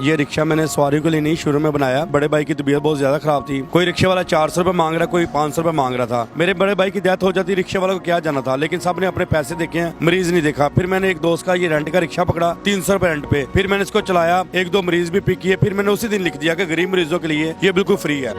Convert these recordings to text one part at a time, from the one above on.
ये रिक्शा मैंने सवारी के लिए नहीं शुरू में बनाया। बड़े भाई की तबीयत बहुत ज्यादा खराब थी। कोई रिक्शे वाला 400 रुपए मांग रहा, कोई 500 रुपए मांग रहा था। मेरे बड़े भाई की डेथ हो जाती, रिक्शे वाला को क्या जाना था, लेकिन सबने अपने पैसे देखे हैं, मरीज नहीं देखा। फिर मैंने एक दोस्त का ये रेंट का रिक्शा पकड़ा 300 रुपए रेंट पे। फिर मैंने इसको चलाया, 1-2 मरीज भी पिक किए। फिर मैंने उसी दिन लिख दिया कि गरीब मरीजों के लिए ये बिल्कुल फ्री है।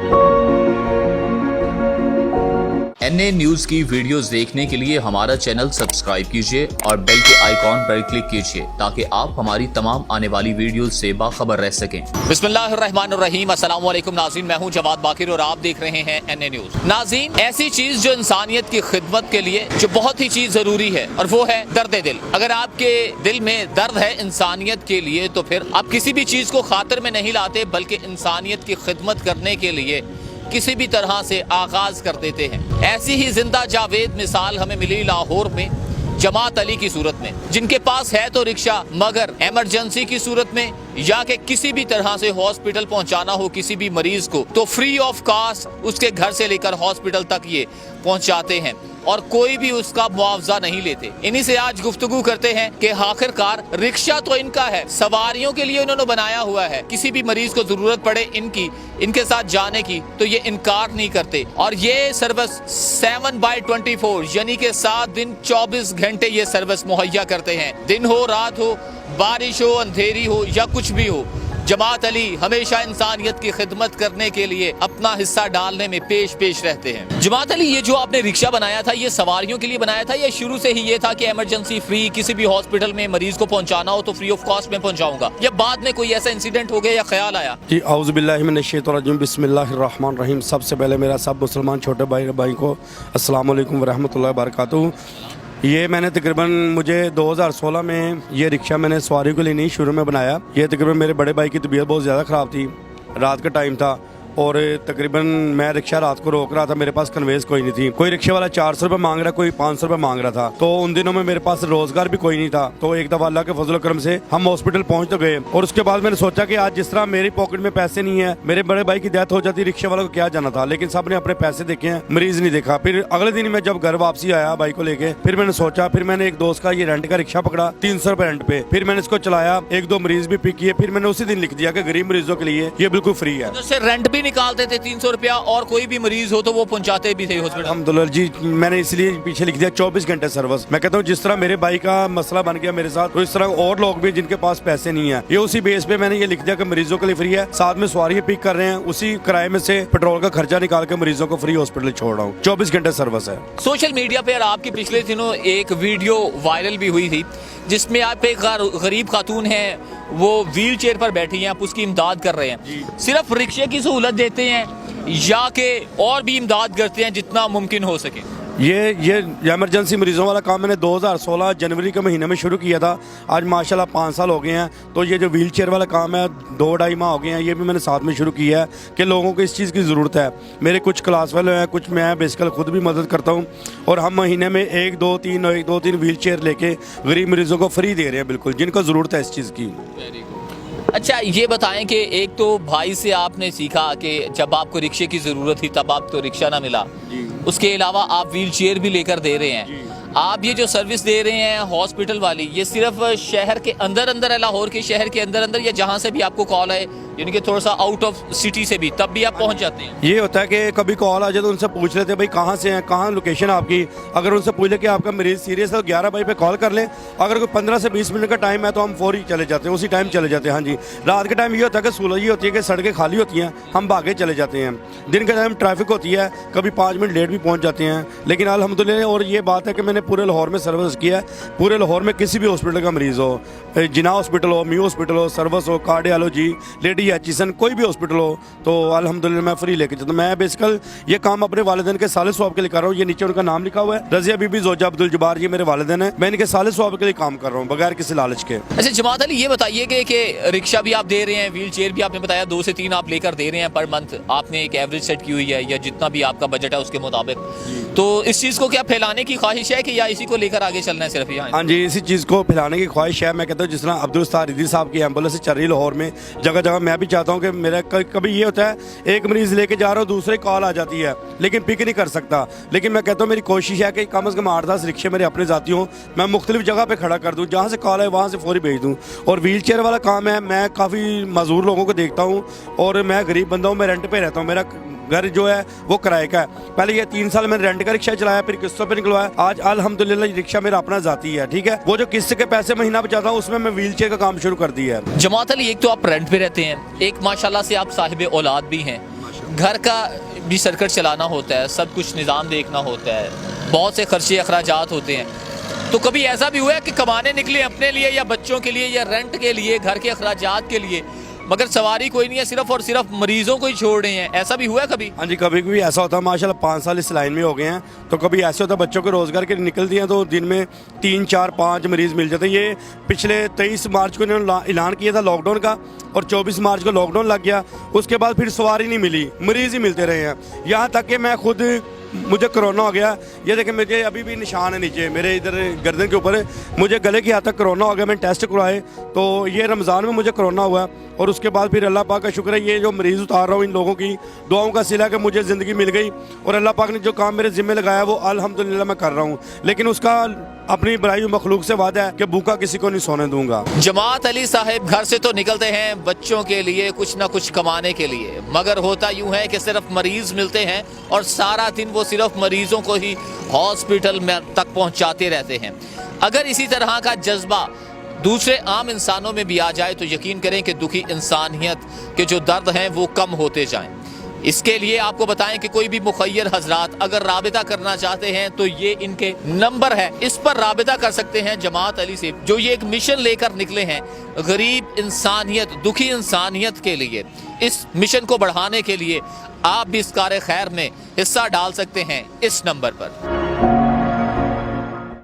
NA न्यूज की वीडियोस देखने के लिए हमारा चैनल सब्सक्राइब कीजिए और बेल के आइकॉन पर क्लिक कीजिए ताकि आप हमारी तमाम आने वाली वीडियोस से बाखबर रह सकें। बिस्मिल्लाहिर्रहमानिर्रहीम, अस्सलाम वालेकुम नाज़रीन, मैं हूं जवाद बाकिर और आप देख रहे हैं NA न्यूज। नाज़रीन, ऐसी चीज जो इंसानियत की खिदमत के लिए जो बहुत ही चीज जरूरी है और वो है दर्द दिल। अगर आपके दिल में दर्द है इंसानियत के लिए तो फिर आप किसी भी चीज को खातिर में नहीं लाते, बल्कि इंसानियत की खिदमत करने के लिए किसी भी तरह से आगाज कर देते हैं। ऐसी ही जिंदा जावेद मिसाल हमें मिली लाहौर में जमात अली की सूरत में, जिनके पास है तो रिक्शा, मगर इमरजेंसी की सूरत में या कि किसी भी तरह से हॉस्पिटल पहुंचाना हो किसी भी मरीज को, तो फ्री ऑफ कॉस्ट उसके घर से लेकर हॉस्पिटल तक ये पहुंचाते हैं और कोई भी उसका मुआवजा नहीं लेते। इन्हीं से आज गुफ्तगू करते हैं कि आखिरकार रिक्शा तो इनका है, सवारियों के लिए उन्होंने बनाया हुआ है। किसी भी मरीज को जरूरत पड़े इनके साथ जाने की तो ये इनकार नहीं करते। और ये सर्विस 7/24 यानी कि 7 दिन 24 घंटे ये सर्विस मुहैया करते हैं। दिन हो, रात हो, बारिश हो, अंधेरी हो या कुछ भी हो, जमात अली हमेशा इंसानियत की खिदमत करने के लिए अपना हिस्सा डालने में पेश रहते हैं। जमात अली, ये जो आपने रिक्शा बनाया था ये सवारियों के लिए बनाया था या शुरू से ही ये था कि इमरजेंसी फ्री, किसी भी हॉस्पिटल में मरीज को पहुंचाना हो तो फ्री ऑफ कॉस्ट में पहुंचाऊंगा, या बाद में कोई ऐसा इंसिडेंट हो गया या ख्याल आया? जी, औज़ु बिल्लाहि मिनश शैतानिर रजीम, बिस्मिल्लाहिर्रहमानिर्रहीम। सबसे पहले मेरा सब मुसलमान छोटे भाई को अस्सलाम वालेकुम व रहमतुल्लाहि व बरकातुहू। ये मैंने तकरीबन मुझे 2016 में ये रिक्शा मैंने सवारी के लिए नहीं शुरू में बनाया। ये तकरीबन मेरे बड़े भाई की तबीयत बहुत ज़्यादा ख़राब थी, रात का टाइम था और तकरीबन मैं रिक्शा रात को रोक रहा था, मेरे पास कन्वेंस कोई नहीं थी। कोई रिक्शे वाला 400 रुपए मांग रहा, कोई 500 रुपए मांग रहा था। तो उन दिनों में मेरे पास रोजगार भी कोई नहीं था। तो एक दफा अल्लाह के फजल करम से हम हॉस्पिटल पहुंच तो गए और उसके बाद मैंने सोचा कि आज जिस तरह मेरी पॉकेट में पैसे नहीं है, मेरे बड़े भाई की डेथ हो जाती, रिक्शे वाला को क्या जाना था, लेकिन सबने अपने पैसे देखे हैं, मरीज नहीं देखा। फिर अगले दिन मैं जब घर वापसी आया भाई को लेके, फिर मैंने सोचा, फिर मैंने एक दोस्त का ये रेंट का रिक्शा पकड़ा 300 रुपए रेंट पे। फिर मैंने इसको चलाया, 1-2 मरीज भी पिक किए। फिर मैंने उसी दिन लिख दिया कि गरीब मरीजों के लिए ये बिल्कुल फ्री है। रेंट भी निकालते थे 300 रुपया और कोई भी मरीज हो तो वो पहुंचाते भी थे हॉस्पिटल? अल्हम्दुलिल्लाह जी, मैंने इसलिए पीछे लिख दिया 24 घंटे सर्विस। मैं कहता हूँ जिस तरह मेरे भाई का मसला बन गया मेरे साथ, तो इस तरह और लोग भी जिनके पास पैसे नहीं है, ये उसी बेस पे मैंने ये लिख दिया कि मरीजों के लिए फ्री है। साथ में सवारी पिक कर रहे हैं, उसी किराए में से पेट्रोल का खर्चा निकाल के मरीजों को फ्री हॉस्पिटल छोड़ रहा हूँ। 24 घंटे सर्विस है। सोशल मीडिया पे आपकी पिछले दिनों एक वीडियो वायरल भी हुई थी जिसमें आप एक गरीब खातून है, वो व्हील चेयर पर बैठी हैं, आप उसकी इमदाद कर रहे हैं। सिर्फ रिक्शे की सहूलत देते हैं या के और भी इमदाद करते हैं जितना मुमकिन हो सके? ये इमरजेंसी मरीजों वाला काम मैंने 2016 जनवरी के महीने में शुरू किया था। आज माशाल्लाह 5 साल हो गए हैं। तो ये जो व्हील चेयर वाला काम है 2-2.5 माह हो गए हैं, ये भी मैंने साथ में शुरू किया है कि लोगों को इस चीज़ की ज़रूरत है। मेरे कुछ क्लास वाले हैं, कुछ मैं बेसिकल खुद भी मदद करता हूँ और हम महीने में 1-2-3 व्हील चेयर लेके गरीब मरीजों को फ्री दे रहे हैं, बिल्कुल जिनको ज़रूरत है इस चीज़ की। अच्छा, ये बताएं कि एक तो भाई से आपने सीखा कि जब आपको रिक्शे की ज़रूरत थी तब आपको रिक्शा ना मिला, उसके अलावा आप व्हील चेयर भी लेकर दे रहे हैं। आप ये जो सर्विस दे रहे हैं हॉस्पिटल वाली, ये सिर्फ शहर के अंदर है, लाहौर के शहर के अंदर या जहाँ से भी आपको कॉल आए, यानी कि थोड़ा सा आउट ऑफ सिटी से भी, तब भी आप पहुँच जाते हैं? ये होता है कि कभी कॉल आ जाए तो उनसे पूछ लेते हैं भाई कहाँ से हैं, कहाँ लोकेशन आपकी। अगर उनसे पूछ ले कि आपका मरीज सीरियस है तो 11 बजे पे कॉल कर लें। अगर कोई 15 से 20 मिनट का टाइम है तो हम फौरी चले जाते हैं, उसी टाइम चले जाते हैं। हाँ जी, रात के टाइम ये होता है कि सूलह होती है कि सड़कें खाली होती हैं, हम भागे चले जाते हैं। दिन के टाइम ट्रैफिक होती है, कभी 5 मिनट लेट भी पहुँच जाते हैं, लेकिन अल्हम्दुलिल्लाह। और ये बात है कि मैंने पूरे लाहौर में सर्विस किया है। पूरे लाहौर में किसी भी हॉस्पिटल का मरीज हो, जिना हॉस्पिटल हो, मी हॉस्पिटल हो, सर्विस हो, कार्डियोलॉजी, लेडी एचिसन, कोई भी हॉस्पिटल हो, तो अल्हम्दुलिल्लाह मैं फ्री लेके चलता हूँ। मैं बेसिकल ये काम अपने वालिदैन के साले सवाब के लिए कर रहा हूँ। ये नीचे उनका नाम लिखा हुआ है, रज़िया बीबी ज़ोजा अब्दुल जब्बार, ये मेरे वालिदैन हैं। मैं इनके साले सवाब के लिए काम कर रहा हूँ बगैर किसी लालच के। अच्छा जमात अली, ये बताइए कि रिक्शा भी आप दे रहे हैं, व्हील चेयर भी आपने बताया 2 से 3 आप लेकर दे रहे हैं पर मंथ, आपने एक एवरेज सेट की हुई है या जितना भी आपका बजट है उसके मुताबिक, तो इस चीज़ को क्या फैलाने की ख्वाहिश है कि या इसी को लेकर आगे चलना है सिर्फ यहाँ? हाँ जी, इसी चीज़ को फैलाने की ख्वाहिश है। मैं कहता हूँ जिस तरह अब्दुल सत्तार रिदी साहब की एम्बुलेंस चल रही लाहौर में जगह जगह, मैं भी चाहता हूँ कि मेरा कभी ये होता है एक मरीज़ लेके जा रहा हूँ, दूसरे कॉल आ जाती है लेकिन पिक नहीं कर सकता। लेकिन मैं कहता हूँ मेरी कोशिश है कि कम से कम 8-10 रिक्शे मेरे अपने जाती हों, मैं मुख्तलिफ जगह पर खड़ा कर दूँ, जहाँ से कॉल है वहाँ से फौरी भेज दूँ। और व्हील चेयर वाला काम है, मैं काफ़ी मजदूर लोगों को देखता हूँ और मैं गरीब बंदा हूँ, मैं रेंट पे रहता हूँ, मेरा घर जो है वो किराए का है। पहले ये 3 साल मैंने रेंट का रिक्शा चलाया, फिर किस्तों पे निकलवाया, आज अल्हम्दुलिल्लाह ये रिक्शा मेरा अपना जाती है। ठीक है, वो जो किस्त के पैसे महीना बचाता हूँ उसमें मैं व्हील चेयर का काम शुरू कर दिया है। जमात अली, एक तो आप रेंट पे रहते हैं, एक माशाल्लाह से आप साहिब औलाद भी हैं, घर का भी सर्कट चलाना होता है, सब कुछ निज़ाम देखना होता है, बहुत से खर्चे अखराजात होते हैं। तो कभी ऐसा भी हुआ है कि कमाने निकले अपने लिए या बच्चों के लिए या रेंट के लिए, घर के अखराजात के लिए, मगर सवारी कोई नहीं है, सिर्फ और सिर्फ मरीजों को ही छोड़ रहे हैं, ऐसा भी हुआ है कभी? हाँ जी, कभी कभी ऐसा होता है। माशाल्लाह 5 साल इस लाइन में हो गए हैं, तो कभी ऐसे होता है बच्चों के रोज़गार के लिए निकलती हैं तो दिन में 3, 4, 5 मरीज़ मिल जाते हैं। ये पिछले 23 मार्च को इन्होंने ऐलान किया था लॉकडाउन का और 24 मार्च को लॉकडाउन लग गया, उसके बाद फिर सवारी नहीं मिली, मरीज़ ही मिलते रहे हैं। यहाँ तक कि मैं खुद, मुझे कोरोना हो गया, ये देखें मुझे अभी भी निशान है नीचे मेरे इधर गर्दन के ऊपर, मुझे गले की हद तक कोरोना हो गया। मैंने टेस्ट करवाए तो ये रमज़ान में मुझे कोरोना हुआ और उसके बाद फिर अल्लाह पाक का शुक्र है, ये जो मरीज़ उतार रहा हूँ इन लोगों की दुआओं का सिला कि मुझे ज़िंदगी मिल गई और अल्लाह पाक ने जो काम मेरे ज़िम्मे लगाया वो अल्हम्दुलिल्लाह मैं कर रहा हूँ। लेकिन उसका अपनी बराई मखलूक से वादा है कि भूखा किसी को नहीं सोने दूंगा। जमात अली साहब घर से तो निकलते हैं बच्चों के लिए कुछ ना कुछ कमाने के लिए, मगर होता यूं है कि सिर्फ मरीज मिलते हैं और सारा दिन वो सिर्फ मरीजों को ही हॉस्पिटल में तक पहुंचाते रहते हैं। अगर इसी तरह का जज्बा दूसरे आम इंसानों में भी आ जाए तो यकीन करें कि दुखी इंसानियत के जो दर्द हैं वो कम होते जाएं। इसके लिए आपको बताएं कि कोई भी मुखय्यर हजरात अगर राबिता करना चाहते हैं तो ये इनके नंबर है, इस पर राबिता कर सकते हैं जमात अली से, जो ये एक मिशन लेकर निकले हैं गरीब इंसानियत, दुखी इंसानियत के लिए। इस मिशन को बढ़ाने के लिए आप भी इस कार खैर में हिस्सा डाल सकते हैं इस नंबर पर।